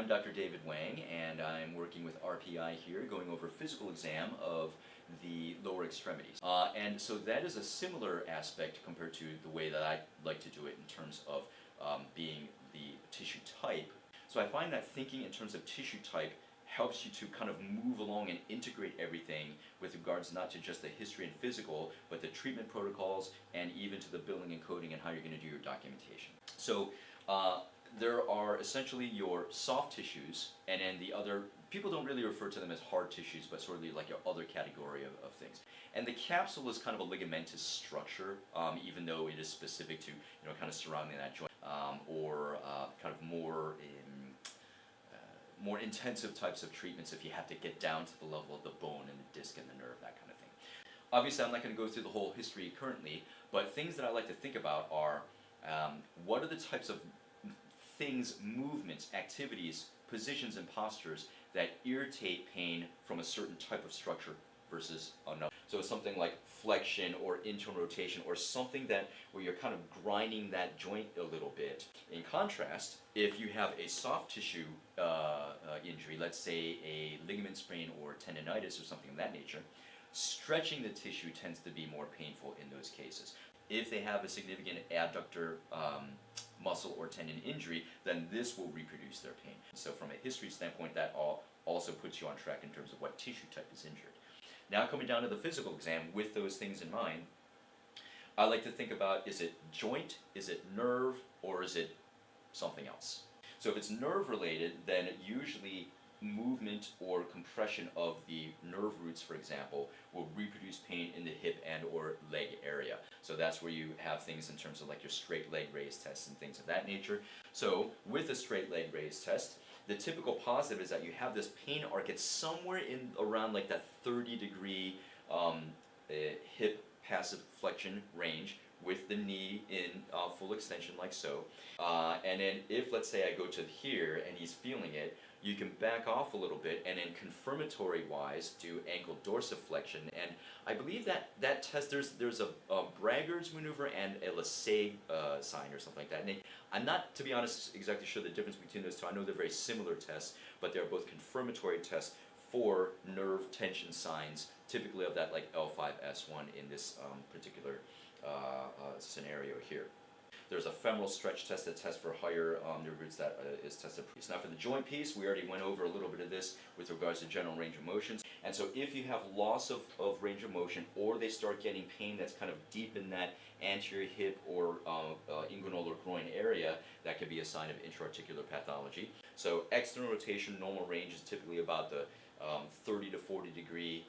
Dr. David Wang, and I'm working with RPI here, going over a physical exam of the lower extremities. And so that is a similar aspect compared to the way that I like to do it in terms of being the tissue type. So I find that thinking in terms of tissue type helps you to kind of move along and integrate everything with regards not to just the history and physical, but the treatment protocols and even to the billing and coding and how you're going to do your documentation. So there are essentially your soft tissues, and then the other, people don't really refer to them as hard tissues, but sort of like your other category of things. And the capsule is kind of a ligamentous structure, even though it is specific to, kind of surrounding that joint, or kind of more intensive types of treatments if you have to get down to the level of the bone and the disc and the nerve, that kind of thing. Obviously, I'm not going to go through the whole history currently, but things that I like to think about are what are the types of things, movements, activities, positions, and postures that irritate pain from a certain type of structure versus another. So something like flexion or internal rotation, or something that where you're kind of grinding that joint a little bit. In contrast, if you have a soft tissue injury, let's say a ligament sprain or tendonitis or something of that nature, stretching the tissue tends to be more painful in those cases. If they have a significant adductor muscle or tendon injury, then this will reproduce their pain. So from a history standpoint, that also puts you on track in terms of what tissue type is injured. Now coming down to the physical exam with those things in mind, I like to think about, is it joint, is it nerve, or is it something else? So if it's nerve related, then usually movement or compression of the nerve roots, for example, will reproduce pain in the hip and or leg area. So that's where you have things in terms of like your straight leg raise tests and things of that nature. So with a straight leg raise test, the typical positive is that you have this pain arc. It's somewhere in around like that 30-degree hip passive flexion range with the knee in full extension like so. And then if, let's say I go to here and he's feeling it, you can back off a little bit and then confirmatory wise do ankle dorsiflexion. And I believe that test, there's a Braggard's maneuver and a Lassalle sign or something like that. And I'm not, to be honest, exactly sure the difference between those two. I know they're very similar tests, but they're both confirmatory tests for nerve tension signs, typically of that like L5S1 in this particular scenario here. There's a femoral stretch test that tests for higher nerve roots that is tested. Now for the joint piece, we already went over a little bit of this with regards to general range of motions. And so if you have loss of range of motion, or they start getting pain that's kind of deep in that anterior hip or inguinal or groin area, that could be a sign of intra-articular pathology. So external rotation, normal range is typically about the 30 to 40 degree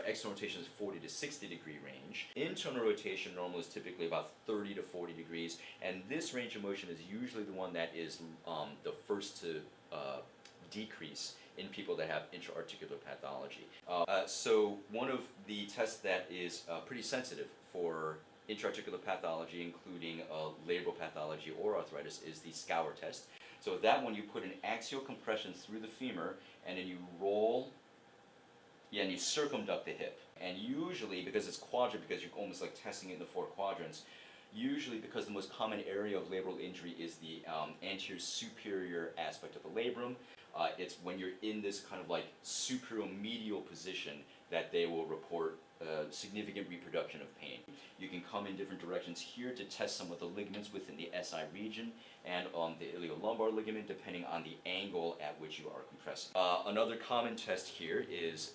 external rotation is 40 to 60 degree range. Internal rotation normal is typically about 30 to 40 degrees, and this range of motion is usually the one that is the first to decrease in people that have intra-articular pathology. So one of the tests that is pretty sensitive for intra-articular pathology, including labral pathology or arthritis, is the scour test. So that one, you put an axial compression through the femur, and then you roll. Yeah, and you circumduct the hip. And usually, because it's quadrant, because you're almost like testing it in the 4 quadrants, usually because the most common area of labral injury is the anterior superior aspect of the labrum. It's when you're in this kind of like superior medial position that they will report significant reproduction of pain. You can come in different directions here to test some of the ligaments within the SI region and on the iliolumbar ligament, depending on the angle at which you are compressing. Another common test here is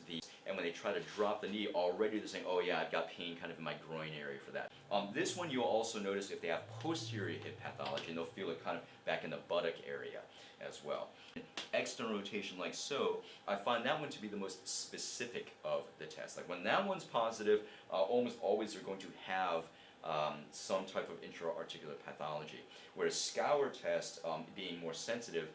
and when they try to drop the knee, already they're saying, oh yeah, I've got pain kind of in my groin area for that. This one you'll also notice if they have posterior hip pathology, and they'll feel it kind of back in the buttock area as well. External rotation like so, I find that one to be the most specific of the tests. Like when that one's positive, almost always they're going to have some type of intra-articular pathology. Whereas scour test, being more sensitive,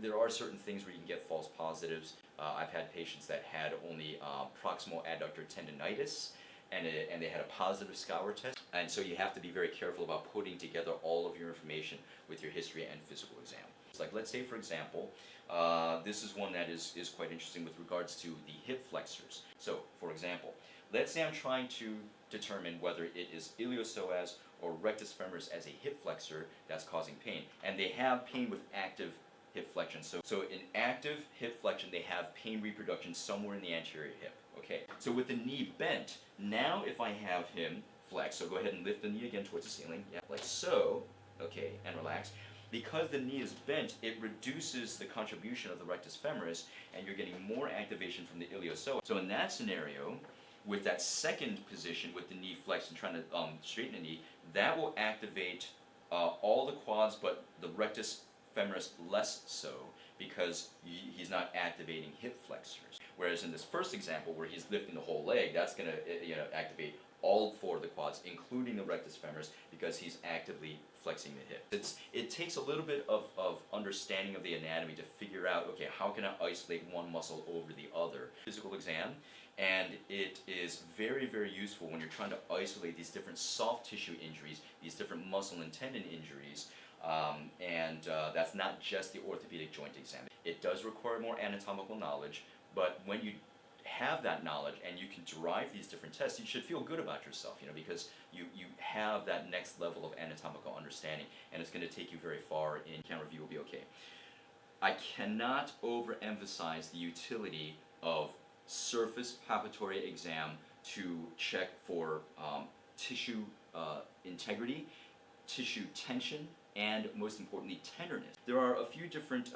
there are certain things where you can get false positives. I've had patients that had only proximal adductor tendonitis, and they had a positive scour test. And so you have to be very careful about putting together all of your information with your history and physical exam. It's like, let's say for example, this is one that is quite interesting with regards to the hip flexors. So for example, let's say I'm trying to determine whether it is iliopsoas or rectus femoris as a hip flexor that's causing pain. And they have pain with active hip flexion. So in active hip flexion, they have pain reproduction somewhere in the anterior hip. Okay, so with the knee bent, now if I have him flex, so go ahead and lift the knee again towards the ceiling, yeah, like so, okay, and relax. Because the knee is bent, it reduces the contribution of the rectus femoris, and you're getting more activation from the iliopsoas. So in that scenario, with that second position, with the knee flexed and trying to straighten the knee, that will activate all the quads, but the rectus femoris less so, because he's not activating hip flexors. Whereas in this first example, where he's lifting the whole leg, that's going to activate all four of the quads, including the rectus femoris, because he's actively flexing the hip. It takes a little bit of understanding of the anatomy to figure out, okay, how can I isolate one muscle over the other? Physical exam, and it is very, very useful when you're trying to isolate these different soft tissue injuries, these different muscle and tendon injuries, that's not just the orthopedic joint exam. It does require more anatomical knowledge, but when you have that knowledge and you can derive these different tests, you should feel good about yourself, because you have that next level of anatomical understanding, and it's going to take you very far. In count review will be okay. I cannot overemphasize the utility of surface palpatory exam to check for tissue integrity, tissue tension, and most importantly, tenderness. There are a few different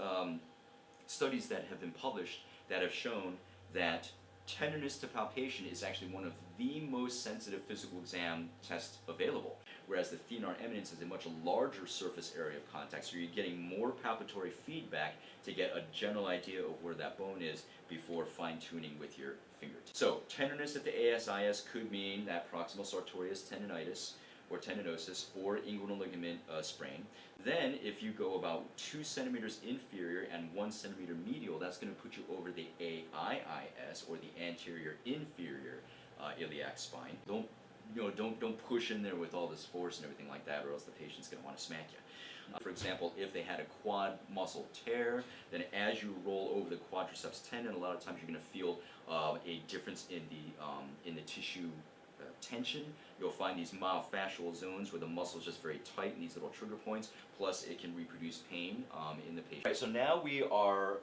studies that have been published that have shown that tenderness to palpation is actually one of the most sensitive physical exam tests available, whereas the thenar eminence is a much larger surface area of contact, so you're getting more palpatory feedback to get a general idea of where that bone is before fine-tuning with your fingertips. So tenderness at the ASIS could mean that proximal sartorius tendinitis or tendinosis or inguinal ligament sprain. Then if you go about 2 centimeters inferior and 1 centimeter medial, that's going to put you over the AIIS or the anterior inferior iliac spine. Don't push in there with all this force and everything like that, or else the patient's going to want to smack you. For example, if they had a quad muscle tear, then as you roll over the quadriceps tendon, a lot of times you're going to feel a difference in the tissue tension. You'll find these myofascial zones where the muscle is just very tight in these little trigger points, plus it can reproduce pain in the patient. Right, so now we are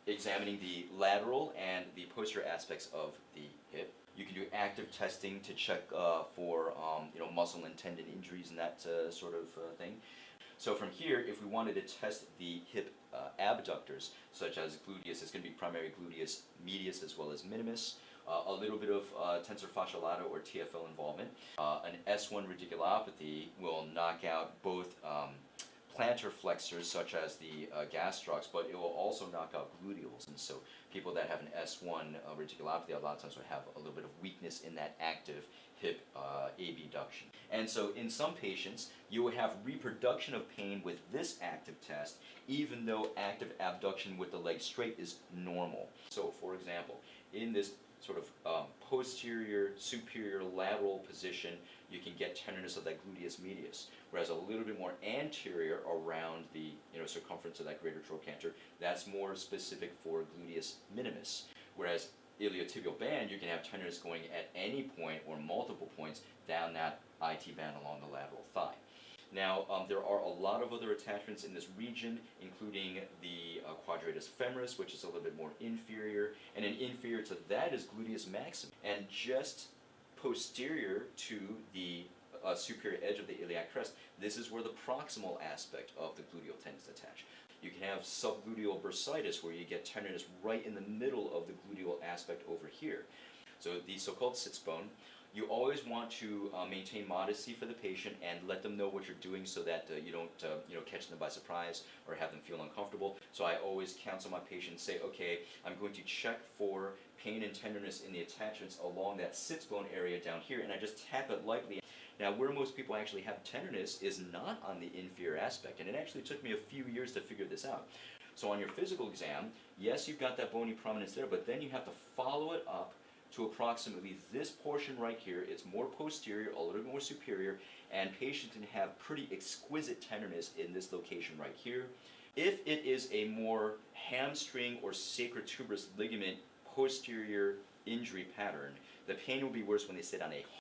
examining the lateral and the posterior aspects of the hip. You can do active testing to check for muscle and tendon injuries and that sort of thing. So from here, if we wanted to test the hip abductors, such as gluteus, it's going to be primary gluteus medius as well as minimus. A little bit of tensor fasciae lata or TFL involvement. An S1 radiculopathy will knock out both plantar flexors such as the gastrocs, but it will also knock out gluteals. And so people that have an S1 radiculopathy a lot of times will have a little bit of weakness in that active hip abduction. And so in some patients, you will have reproduction of pain with this active test, even though active abduction with the leg straight is normal. So for example, in this sort of posterior, superior, lateral position, you can get tenderness of that gluteus medius. Whereas a little bit more anterior around the circumference of that greater trochanter, that's more specific for gluteus minimus. Whereas iliotibial band, you can have tenderness going at any point or multiple points down that IT band along the lateral thigh. Now, there are a lot of other attachments in this region, including the quadratus femoris, which is a little bit more inferior, and then inferior to that is gluteus maximus. And just posterior to the superior edge of the iliac crest, this is where the proximal aspect of the gluteal tendons attach. You can have subgluteal bursitis, where you get tenderness right in the middle of the gluteal aspect over here. So the so-called sits bone. You always want to maintain modesty for the patient and let them know what you're doing so that you don't catch them by surprise or have them feel uncomfortable. So I always counsel my patients, say, okay, I'm going to check for pain and tenderness in the attachments along that sits bone area down here, and I just tap it lightly. Now, where most people actually have tenderness is not on the inferior aspect, and it actually took me a few years to figure this out. So on your physical exam, yes, you've got that bony prominence there, but then you have to follow it up to approximately this portion right here. It's more posterior, a little bit more superior, and patients can have pretty exquisite tenderness in this location right here. If it is a more hamstring or sacrotuberous ligament posterior injury pattern, the pain will be worse when they sit on a